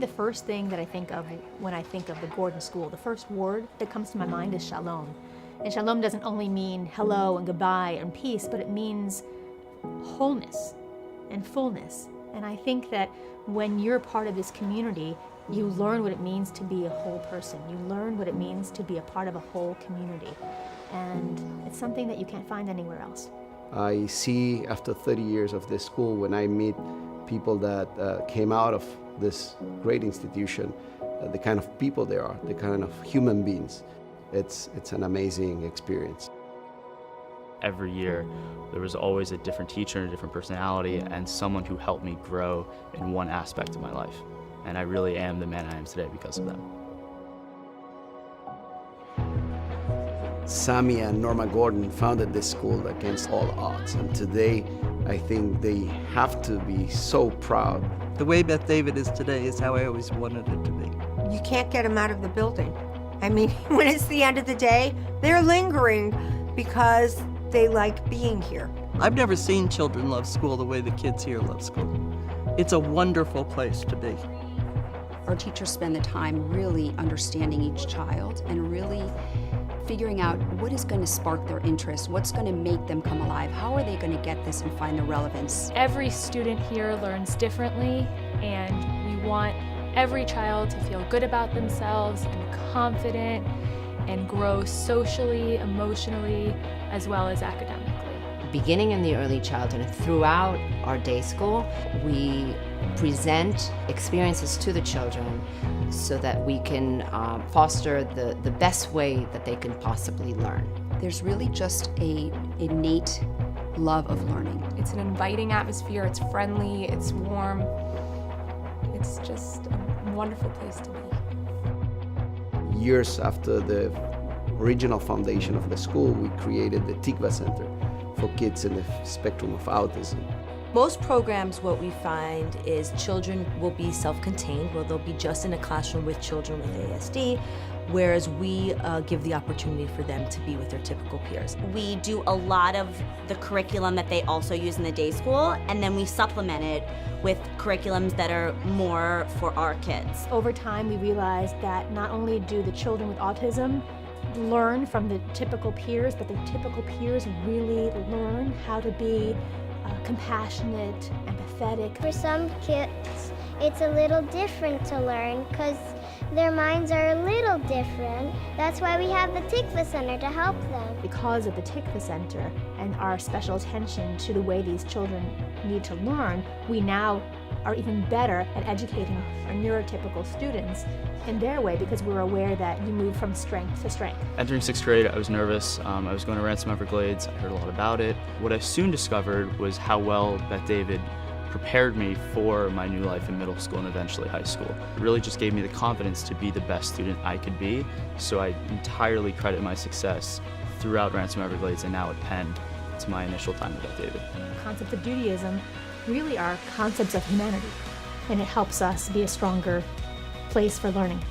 the first thing that I think of when I think of the Gordon School, the first word that comes to my mind is shalom. And shalom doesn't only mean hello and goodbye and peace, but it means wholeness and fullness. And I think that when you're part of this community, you learn what it means to be a whole person. You learn what it means to be a part of a whole community. And it's something that you can't find anywhere else. I see after 30 years of this school, when I meet people that came out of this great institution, the kind of people they are, the kind of human beings, it's an amazing experience. Every year, there was always a different teacher and a different personality and someone who helped me grow in one aspect of my life. And I really am the man I am today because of them. Sammy and Norma Gordon founded this school against all odds, and today I think they have to be so proud. The way Beth David is today is how I always wanted it to be. You can't get them out of the building. I mean, when it's the end of the day, they're lingering because they like being here. I've never seen children love school the way the kids here love school. It's a wonderful place to be. Our teachers spend the time really understanding each child and really figuring out what is going to spark their interest, what's going to make them come alive, how are they going to get this and find the relevance. Every student here learns differently, and we want every child to feel good about themselves and confident and grow socially, emotionally, as well as academically. Beginning in the early childhood and throughout our day school, we present experiences to the children so that we can foster the best way that they can possibly learn. There's really just an innate love of learning. It's an inviting atmosphere, it's friendly, it's warm. It's just a wonderful place to be. Years after the original foundation of the school, we created the Tikva Center for kids in the spectrum of autism. Most programs, what we find is children will be self-contained, where they'll be just in a classroom with children with ASD, whereas we give the opportunity for them to be with their typical peers. We do a lot of the curriculum that they also use in the day school, and then we supplement it with curriculums that are more for our kids. Over time, we realized that not only do the children with autism learn from the typical peers, but the typical peers really learn how to be compassionate, empathetic. For some kids, it's a little different to learn because their minds are a little different. That's why we have the Tikva Center to help them. Because of the Tikva Center and our special attention to the way these children need to learn, we now are even better at educating our neurotypical students in their way, because we're aware that you move from strength to strength. Entering 6th grade, I was nervous. I was going to Ransom Everglades. I heard a lot about it. What I soon discovered was how well Beth David prepared me for my new life in middle school and eventually high school. It really just gave me the confidence to be the best student I could be, so I entirely credit my success throughout Ransom Everglades and now at Penn to my initial time with Beth David. The concepts of Judaism really are concepts of humanity, and it helps us be a stronger place for learning.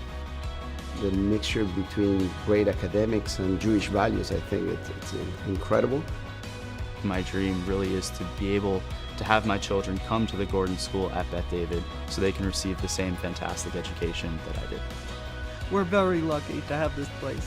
The mixture between great academics and Jewish values, I think it's incredible. My dream really is to be able to have my children come to the Gordon School at Beth David so they can receive the same fantastic education that I did. We're very lucky to have this place.